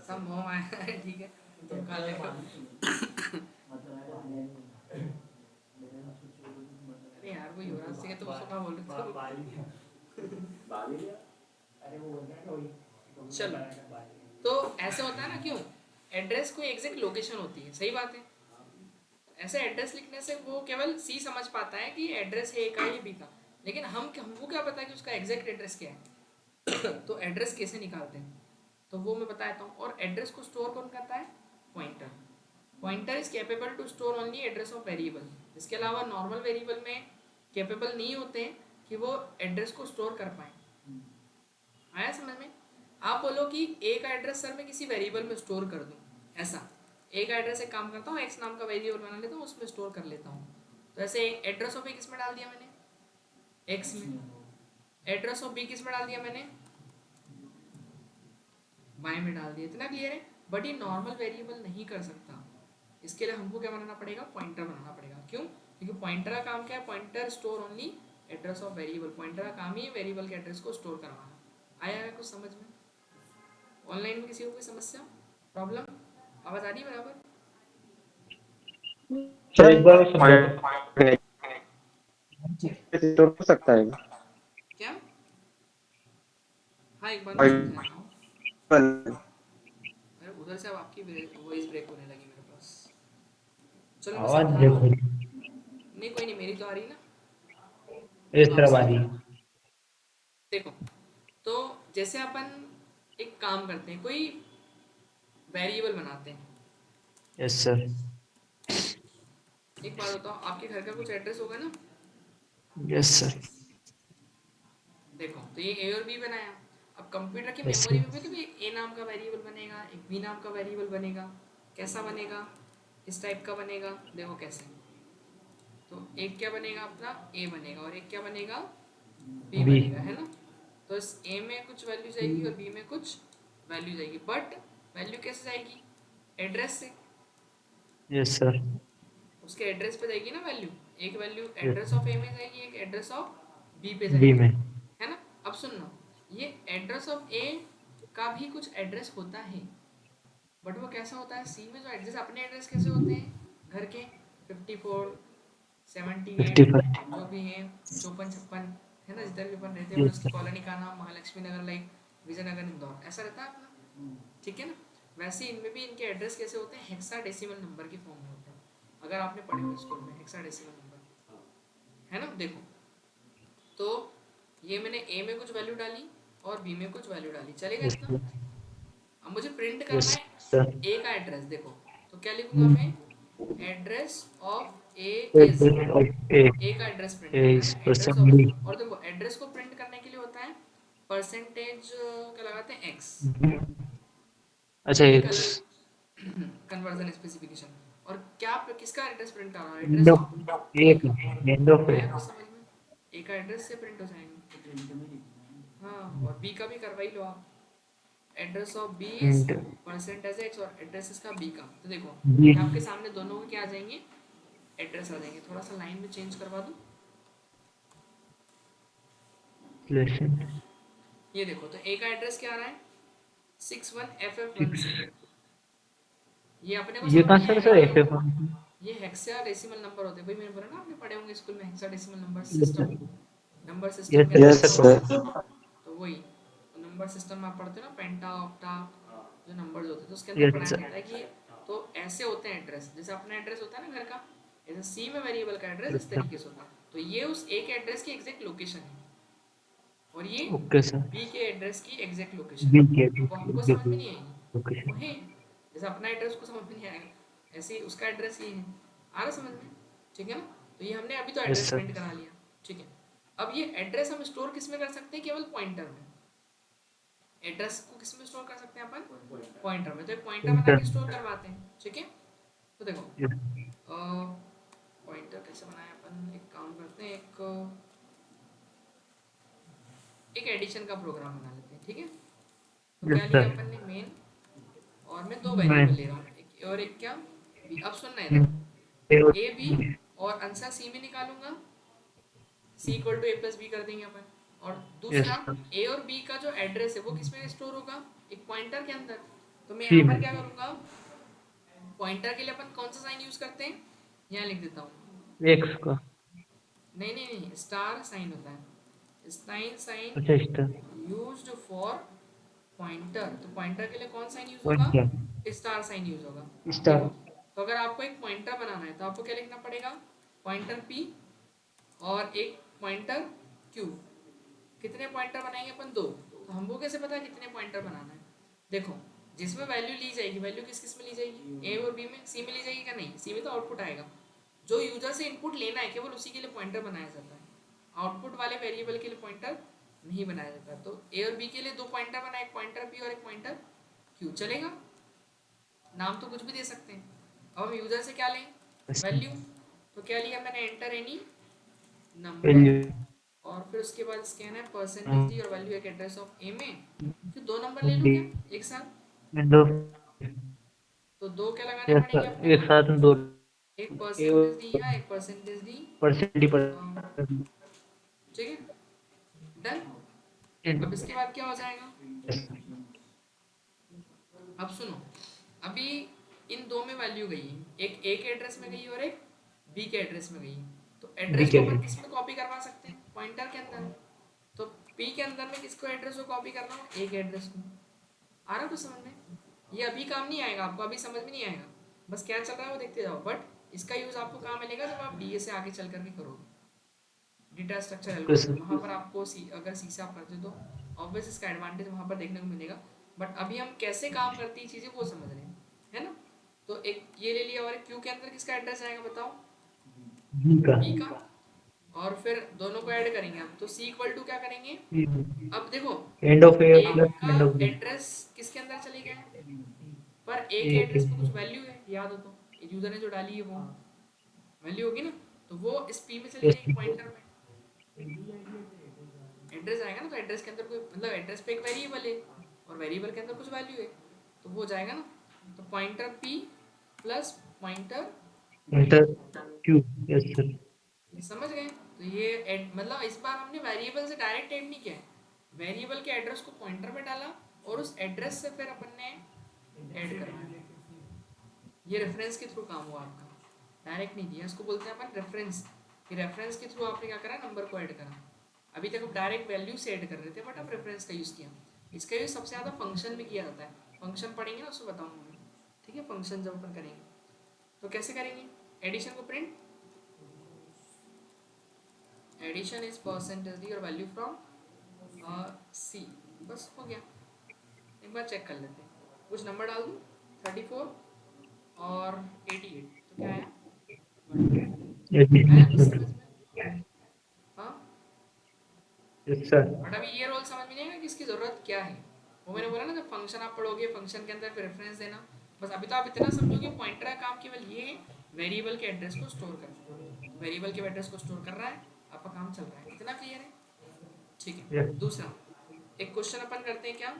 सब मोह आया है, ठीक है, तुम खा लेगा। अरे यार वो युवराज सिंह है, तुम सुबह बोल रहे थे। बाली क्या? अरे वो बोल रहा है ना वही चलो, तो ऐसे होता है ना, क्यों, एड्रेस कोई एग्जैक्ट लोकेशन होती है, सही बात है। ऐसे एड्रेस लिखने से वो केवल सी समझ पाता है कि एड्रेस है ए का या बी का, लेकिन हमको क्या पता है कि उसका एग्जैक्ट एड्रेस क्या है तो एड्रेस कैसे निकालते हैं, तो वो मैं बताता हूँ। और एड्रेस को स्टोर कौन करता है, pointer. Pointer is capable to store only address of variable, इसके अलावा नॉर्मल वेरिएबल में कैपेबल नहीं होते हैं कि वो एड्रेस को स्टोर कर पाए। आया समझ में? आप बोलो कि ए का एड्रेस सर मैं किसी वेरिएबल में स्टोर कर दूं, ऐसा ए का एड्रेस एक काम करता हूँ, एक्स नाम का वेरिएबल बना लेता हूँ, उसमें स्टोर कर लेता हूँ। तो ऐसे एड्रेस ऑफ ए किस में डाल दिया मैंने, एक्स में। एड्रेस ऑफ बी किस में डाल दिया मैंने, वाई में डाल दिया। इतना क्लियर है? बट ये नॉर्मल वेरिएबल नहीं कर सकता, इसके लिए हमको क्या बनाना पड़ेगा, पॉइंटर बनाना पड़ेगा। क्यों? क्योंकि पॉइंटर का काम क्या है, pointer store only address of variable, pointer का काम ही है वेरिएबल के एड्रेस को स्टोर करवाना। आया है कुछ समझ में? ऑनलाइन में किसी को कोई समस्या, प्रॉब्लम, आवाज आ रही है बराबर? सर एक बार समझाओ। स्टोर कर सकता है। क्या? हाँ एक बार मैं समझाता हूँ। अरे उधर से अब आपकी वॉइस ब्रेक होने लगी मेरे पास। चलो मैं आवाज समझा ब्रेक रहा हो हूँ। रही नहीं कोई नहीं, मेरी तो आ रही है ना। इस तरफ आ रही है। देखो, तो जैसे अपन एक काम करते हैं, कोई वेरिएबल बनाते हैं। Yes sir. एक बात बताओ, आपके घर का कुछ एड्रेस होगा ना? Yes sir. देखो, तो ये ए और बी बनाया। अब कंप्यूटर की यस मेमोरी सर। में भी ए नाम का वेरिएबल बनेगा, एक बी नाम का वेरिएबल बनेगा। कैसा बनेगा? इस टाइप का बनेगा। देखो कैसे, तो एक क्या बनेगा अपना, ए बनेगा, और एक क्या बनेगा, बी बी। बनेगा, है ना। तो इस ए में कुछ वैल्यू जाएगी और बी में कुछ वैल्यू जाएगी, बट वैल्यू कैसे जाएगी, एड्रेस से। Yes sir. उसके एड्रेस पे जाएगी ना वैल्यू, एक वैल्यू यस एड्रेस ऑफ ए में जाएगी, एक एड्रेस ऑफ बी पे बी जाएगी, में। है ना। अब सुनना, ये एड्रेस ऑफ ए का भी कुछ एड्रेस होता है, बट वो कैसा होता है, सी में जो एड्रेस, अपने एड्रेस कैसे होते हैं घर के, 54 78 55। जो भी है, 54 56, है ना, जिधर भी अपन रहते हैं, और उसकी कॉलोनी का नाम महालक्ष्मी नगर, लाइक विजयनगर इंदौर, ऐसा रहता है अपना, ठीक है ना। वैसे इनमें भी इनके एड्रेस कैसे होते हैं, हेक्साडेसिमल नंबर की फॉर्म में होते हैं। अगर आपने पढ़े हो स्कूल में हेक्साडेसिमल नंबर, है ना। देखो, तो ये मैंने ए में कुछ वैल्यू डाली और बी में कुछ वैल्यू डाली, चलेगा यस इतना। अब मुझे प्रिंट करना यस है सर। ए का एड्रेस। देखो, तो क्या लिखूंगा मैं, address of a is address of A ए का एड्रेस प्रिंट is करना है, एड्रेस person ऑफ, B. और देखो एड्रेस को प्रिंट करने के लिए होता है परसेंटेज क्या लगाते हैं एक्स, अच्छा एक X अलग कन्वर्जन स्पेसिफिकेशन। और क्या किसका एड्रेस प्रिंट कर रहा है, end address of of, A का end of A आया कुछ समझ में, ए का एड्रेस से प्रिंट हो जाएंगे। हाँ, और बी का भी करवा ही लो आप, address of b is and percentage x और एड्रेस इसका बी का। तो देखो B ये आपके सामने दोनों के क्या आ जाएंगे, एड्रेस आ जाएंगे। थोड़ा सा लाइन में चेंज करवा दूँ, relation ये देखो तो ए का एड्रेस क्या आ रहा है 61FF16। ये अपने को ये समझ कहाँ नहीं से आएगा सर ये, FF1 ये हेक्साडेसिमल नंबर होते हैं भाई, मैंने बोला ना आपने पढ़े होंगे स्कूल में hexadecimal number yes system, sir number yes system के sir अंदर यस क्या yes होता sir सर। है, तो वही तो नंबर सिस्टम में आप पढ़ते हो ना, पेंटा ऑक्टा जो नंबर्स होते हैं, तो उसके अंदर yes पढ़ाया sir जाता है कि तो ऐसे होते हैं एड्रेस, जैसे अपना एड्रेस होता है ना घर का, जैसे सी में वेरिएबल का एड्रेस yes इस sir तरीके से होता है। तो ये उस ए के एड्रेस की एग्जैक्ट लोकेशन है, और ये okay sir बी के एड्रेस की एग्जैक्ट लोकेशन B है। के वो हमको समझ में नहीं आएगी, location वही जैसे अपना एड्रेस को समझ में नहीं आएगा, ऐसे ही उसका एड्रेस ये है, आ रहा समझ में, ठीक है ना। तो ये हमने अभी तो yes एड्रेस sir प्रिंट करा लिया, ठीक है। अब ये एड्रेस हम स्टोर किस में कर सकते हैं, केवल पॉइंटर में। एड्रेस को किस में स्टोर कर सकते हैं अपन, पॉइंटर में। तो एक पॉइंटर बना enter के स्टोर करवाते हैं, ठीक है। तो देखो yes पॉइंटर कैसे बनाए अपन, एक काम करते हैं, एक एडिशन का प्रोग्राम बना लेते हैं, ठीक है। तो क्या yes लिया sir अपन ने मेन, और मैं दो मैं वेरिएबल ले रहा हूँ, एक और एक क्या बी। अब सुनना है इधर, ए बी और आंसर सी में निकालूंगा, C equal to A plus B कर देंगे अपन। और yes दूसरा sir ए और बी का जो एड्रेस है वो किस में स्टोर होगा, एक पॉइंटर के अंदर। तो मैं C यहाँ पर में क्या करूँगा, पॉइंटर के लिए अपन कौन सा साइन यूज करते हैं, यहाँ लिख देता हूँ, X का नहीं नहीं नहीं, स्टार साइन होता है, साइन साइन अच्छा star यूज्ड फॉर पॉइंटर। तो पॉइंटर के लिए कौन साइन यूज होगा, pointer स्टार साइन यूज होगा। star देखो तो अगर आपको एक पॉइंटर बनाना है तो आपको क्या लिखना पड़ेगा, पॉइंटर पी और एक पॉइंटर क्यू। कितने पॉइंटर बनाएंगे अपन, दो। तो हमको कैसे पता है कितने पॉइंटर बनाना है, देखो जिसमें वैल्यू ली जाएगी, वैल्यू किस किस में ली जाएगी, ए और बी में, सी में ली जाएगी क्या, नहीं, सी में तो आउटपुट आएगा। जो यूजर से इनपुट लेना है केवल उसी के लिए पॉइंटर बनाया जाता है, आउटपुट वाले वेरिएबल के लिए पॉइंटर नहीं बनाया जाता। तो ए और बी के लिए दो पॉइंटर बना, एक पॉइंटर पी और एक पॉइंटर क्यू, चलेगा। नाम तो कुछ भी दे सकते हैं। अब हम यूजर से क्या लें, वैल्यू। तो क्या लिया मैंने, एंटर एनी नंबर, value और फिर उसके बाद स्कैन है परसेंटेज डी और वैल्यू एक एड्रेस ऑफ ए में, फिर दो नंबर ले लूँ क्या D एक साथ। end of तो दो क्या लगाने yes sir पड़ेंगे अपने एक को, साथ में दो एक A परसेंटेज डी या एक परसेंटेज डी, परसेंट ठीक है, डन। अब इसके बाद क्या हो जाएगा, अब सुनो, अभी इन दो में वैल्यू गई है, एक ए के एड्रेस में गई और एक बी के एड्रेस में गई। तो एड्रेस को अपन किस में कॉपी करवा सकते हैं, पॉइंटर के अंदर। तो पी के अंदर में किसको एड्रेस को कॉपी करना हो, ए के एड्रेस को। आ रहा कुछ समझ में, ये अभी काम नहीं आएगा आपको, अभी समझ में नहीं आएगा, बस क्या चल रहा है वो देखते जाओ। बट इसका यूज आपको कहाँ मिलेगा, जब आप डीए से आगे चल करके करोगे, डेटा स्ट्रक्चर एल्गोरिथम, वहाँ पर आपको अगर सी से आप करते हो तो ऑब्वियस इसका एडवांटेज वहाँ पर देखने को मिलेगा। बट अभी हम कैसे काम करती है चीज़ें वो समझ रहे हैं, है ना। तो एक ये ले लिया, और एक क्यू के अंदर किसका एड्रेस आएगा बताओ, बी का। और फिर दोनों को ऐड करेंगे हम, तो सी इक्वल टू क्या करेंगे, अब देखो end of A A plus का end of B एड्रेस किसके अंदर चले गए, पर ए के एड्रेस पे कुछ वैल्यू है, याद हो तो यूजर ने जो डाली है वो वैल्यू होगी ना, तो वो इस पी में चली yes जाएगी, पॉइंटर में एड्रेस आएगा ना। तो एड्रेस के अंदर कोई मतलब एड्रेस पे एक वेरिएबल है और वेरिएबल के अंदर कुछ वैल्यू है, तो वो जाएगा ना। तो pointer P plus pointer, enter Q yes sir समझ गए। तो ये मतलब इस बार हमने वेरिएबल से डायरेक्ट ऐड नहीं किया है, वेरिएबल के एड्रेस को पॉइंटर में डाला और उस एड्रेस से फिर अपन ने ऐड करवाया। ये रेफरेंस के थ्रू काम हुआ आपका, डायरेक्ट नहीं दिया, इसको बोलते हैं अपन रेफरेंस। कि रेफरेंस के थ्रू आपने क्या करा, नंबर को ऐड करा। अभी तक हम डायरेक्ट वैल्यू से ऐड कर रहे थे, बट अब रेफरेंस का यूज़ किया। इसका यूज़ सबसे ज़्यादा फंक्शन में किया जाता है, फंक्शन पढ़ेंगे ना उसको बताऊँगा मैं, ठीक है। फंक्शन जब अपन करेंगे तो कैसे करेंगे, एडिशन को print, addition is percentage d और वैल्यू फ्रॉम सी, बस हो गया। एक बार चेक कर लेते हैं, कुछ नंबर डाल दूँ 34 और 88, तो क्या आया 1 आया कुछ समझ में? हाँ, यस सर। बट अभी ये रोल समझ में नहीं आएगा कि इसकी जरूरत क्या है। वो मैंने बोला ना, जब फंक्शन आप पढ़ोगे फंक्शन के अंदर रेफरेंस देना। बस अभी तो आप इतना समझो कि पॉइंटर का काम केवल ये है, वेरिएबल के एड्रेस को स्टोर करना। तो वेरिएबल के एड्रेस को स्टोर कर रहा है, आपका काम चल रहा है। इतना क्लियर है? ठीक है। यस दूसरा एक क्वेश्चन अपन करते हैं क्या,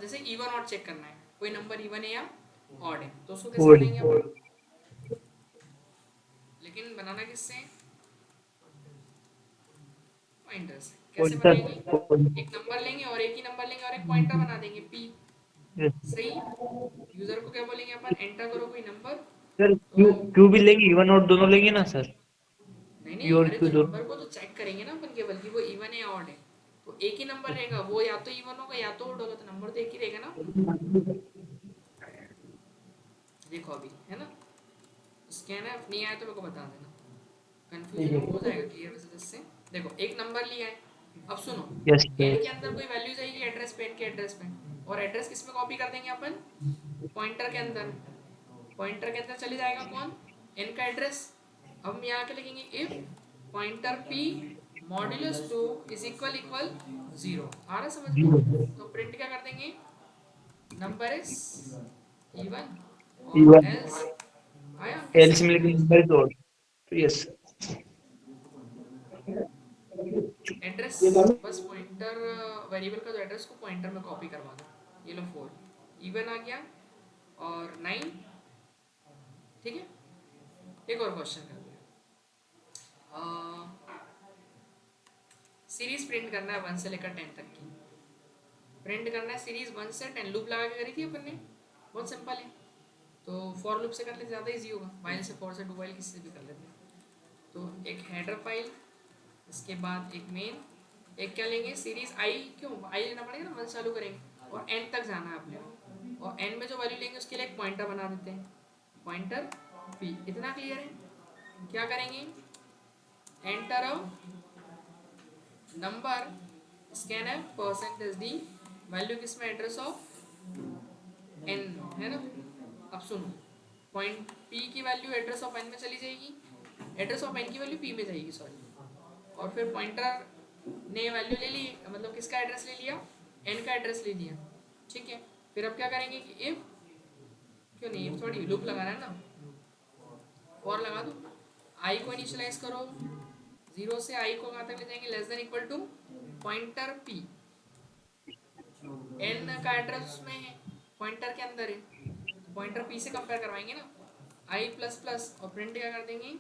जैसे इवन ऑड चेक करना है, कोई नंबर इवन है या ऑड है, तो उसको कैसे ओडी बनाएंगे अपन? लेकिन बनाना किससे है? पॉइंटर से। कैसे ओडी बनाएंगे? सर। एक नंबर लेंगे और एक ही नंबर लेंगे और एक पॉइंटर बना देंगे पी। यस सही। यूजर को क्या बोलेंगे अपन, एंटर करो कोई नंबर। सर, तो क्यू क्यू भी लेंगे, इवन और दोनों लेंगे ना सर? नहीं पी नहीं, और अरे क्यू तो दोनों। नंबर को तो चेक करेंगे ना अपन केवल कि वो इवन है या ऑड है। तो एक ही नंबर रहेगा, वो या तो इवन होगा या तो ऑड होगा, तो नंबर तो एक ही रहेगा ना। देखो अभी है ना, स्कैन है, नहीं आया तो मेरे को बता देना, कंफ्यूजन हो जाएगा क्लियर वैसे इससे। देखो एक नंबर लिया है, अब सुनो, यस एन के सर। अंदर कोई वैल्यू जाएगी एड्रेस पे, एन के एड्रेस पे, और एड्रेस किस में कॉपी कर देंगे अपन, पॉइंटर के अंदर। पॉइंटर के अंदर चले जाएगा कौन, एन का एड्रेस। अब हम यहाँ के लिखेंगे if pointer p modulus 2 is equal equal 0। आ रहा समझ में? तो प्रिंट क्या कर देंगे, नंबर इज इवन और इवन एल्स। आया कैसे एल्स में करना लेंगे है नंबर उसको? Is odd. यस। एड्रेस, बस पॉइंटर वेरिएबल का जो एड्रेस को पॉइंटर में कॉपी करवा दो। ये लो 4 इवन आ गया और 9। ठीक है। एक और क्वेश्चन करते हैं, सीरीज प्रिंट करना है 1 से लेकर 10 तक की। प्रिंट करना है सीरीज 1 से 10, लूप लगा के करी थी अपन ने, बहुत सिंपल है। तो फॉर लूप से कर लेते ज़्यादा इजी होगा, वाइल से, फॉर से, डू वाइल किसी से भी कर लेते हैं। तो एक हेडर फाइल, इसके बाद एक मेन, एक क्या लेंगे सीरीज आई, क्यों आई लेना पड़ेगा ना, 1 चालू करेंगे और एन तक जाना है अपने को, और एन में जो वैल्यू लेंगे उसके लिए एक पॉइंटर बना देते हैं, पॉइंटर पी। इतना क्लियर है? क्या करेंगे, एंटर अ नंबर, स्कैन है परसेंटेज डी, वैल्यू किसमें, एड्रेस ऑफ एन है ना। अब सुनो, पॉइंट पी की वैल्यू एड्रेस ऑफ एन में चली जाएगी, एड्रेस ऑफ एन की वैल्यू पी में जाएगी, सॉरी। और फिर पॉइंटर ने वैल्यू ले ली, मतलब किसका एड्रेस ले लिया, एन का एड्रेस ले लिया। ठीक है। फिर अब क्या करेंगे कि इफ, क्यों नहीं, इफ थोड़ी लूप लगाना है ना, और लगा दो, आई को इनिशियलाइज करो 0 से, आई को कहाँ तक ले जाएंगे, less than equal to pointer p. N का एड्रेस में है, पॉइंटर के अंदर है, तो पॉइंटर पी से कंपेयर करवाएंगे ना, आई प्लस प्लस, और प्रिंट क्या कर देंगे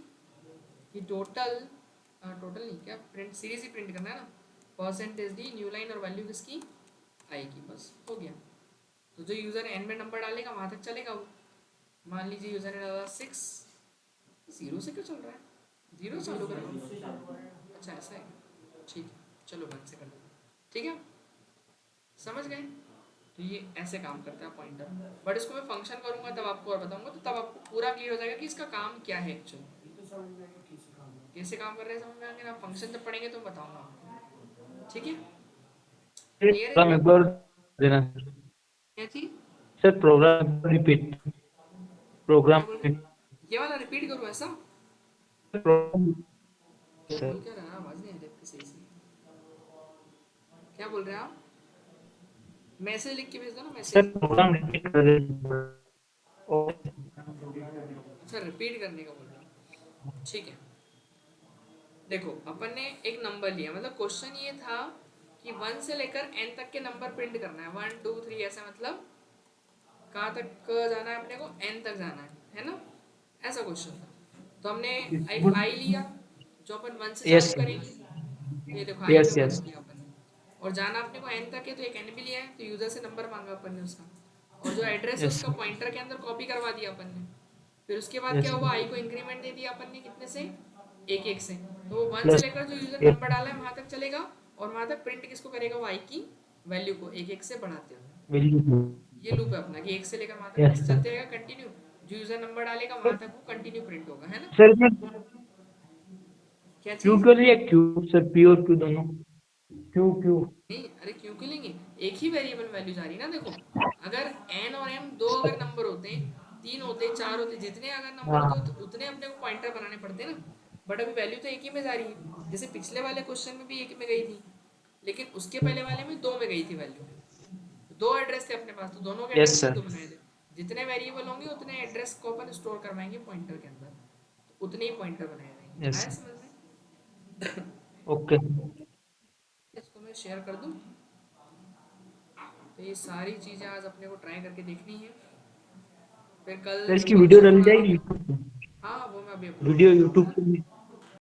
कि टोटल, टोटल नहीं, क्या प्रिंट, सीरीज ही प्रिंट करना है ना, परसेंटेज डी, न्यू लाइन और वैल्यू किसकी, आई की, बस हो गया। तो जो यूज़र एन में नंबर डालेगा वहाँ तक चलेगा वो। मान लीजिए यूज़र ने डाला 6, 0 से क्यों चल रहा है, 0 चालू करेगा, अच्छा ऐसा है, ठीक है, चलो 1 से कर देते, ठीक है, समझ गए। तो ये ऐसे काम करता है पॉइंटर, बट इसको मैं फंक्शन करूंगा तब आपको और बताऊंगा, तो तब आपको पूरा क्लियर हो जाएगा कि इसका काम क्या है एक्चुअली, ये तो समझ में आएगा कैसे काम होता कैसे काम कर रहे हैं समझ में आएगा ना, फंक्शन जब पढ़ेंगे तो बताऊंगा आपको। ठीक है, क्लियर है? प्रोग्राम एक बार देना सर। क्या चीज, सर प्रोग्राम रिपीट। क्या प्रोग्राम बोल रहे हैं? ये वाला रिपीट करूँ ऐसा? सर। बोल क्या रहा है, आवाज नहीं आ रही आपकी सही से, क्या बोल रहे हैं आप? मैसेज लिख के भेज दो ना, सर मैसेज। प्रोग्राम रिपीट कर देना। अच्छा रिपीट करने का बोल रहे हैं, ठीक है। देखो अपन ने एक नंबर लिया, मतलब क्वेश्चन ये था कि 1 से लेकर n तक के नंबर प्रिंट करना है, 1 2 3 ऐसा, मतलब कहाँ तक जाना है अपने को, n तक जाना है ना, ऐसा क्वेश्चन था। तो हमने एक आई लिया जो अपन 1 से यस चालू सर। करेंगे, ये देखो आई यस में 1 यस लिया अपन ने, और जाना अपने को n तक है, तो एक n भी लिया है, तो यूजर से नंबर मांगा अपन ने उसका, और जो एड्रेस है यस उसका पॉइंटर के अंदर कॉपी करवा दिया अपन ने। फिर उसके बाद क्या यस हुआ, आई को इंक्रीमेंट दे दिया अपन ने, कितने से, एक एक से, तो वो 1 से प्लस लेकर जो यूजर यस नंबर डाला है वहां तक चलेगा, और वहां तक प्रिंट किसको करेगा, वो आई की वैल्यू को एक एक से बढ़ाते हुए। वैल्यू। ये लूप है अपना कि 1 से लेकर वहां तक यस बस सर। चलते रहेगा कंटिन्यू, जो यूजर नंबर डालेगा वहां तक वो कंटिन्यू प्रिंट होगा, है ना। सर इसमें क्या क्यू चीज, क्यों लिया, क्यू सर, पी और क्यू दोनों। Q Q. नहीं अरे क्यों लेंगे, एक ही वेरिएबल वैल्यू जा रही है ना। देखो अगर n और m दो अगर नंबर होते हैं, 3 होते 4 होते, जितने अगर नंबर हाँ होते उतने अपने को पॉइंटर बनाने पड़ते ना। बट अभी वैल्यू तो एक ही में जा रही है, जैसे पिछले वाले क्वेश्चन में भी एक में गई थी, लेकिन उसके पहले वाले में 2 में गई थी वैल्यू। दो एड्रेस थे अपने पास, तो दोनों के यस एड्रेस सर। दो बनाए थे। जितने वेरिएबल होंगे उतने एड्रेस को अपन स्टोर करवाएंगे पॉइंटर के अंदर, तो उतने ही पॉइंटर बनाए जाएंगे। यस आया समझ में? ओके। इसको मैं शेयर कर दूं। तो ये सारी चीज़ें आज अपने को ट्राई करके देखनी है, फिर कल सर इसकी वीडियो परसों डल थोड़ा। जाएगी YouTube पे? हाँ वो मैं अभी अपलोड वीडियो कर यूट्यूब दूंगा। पे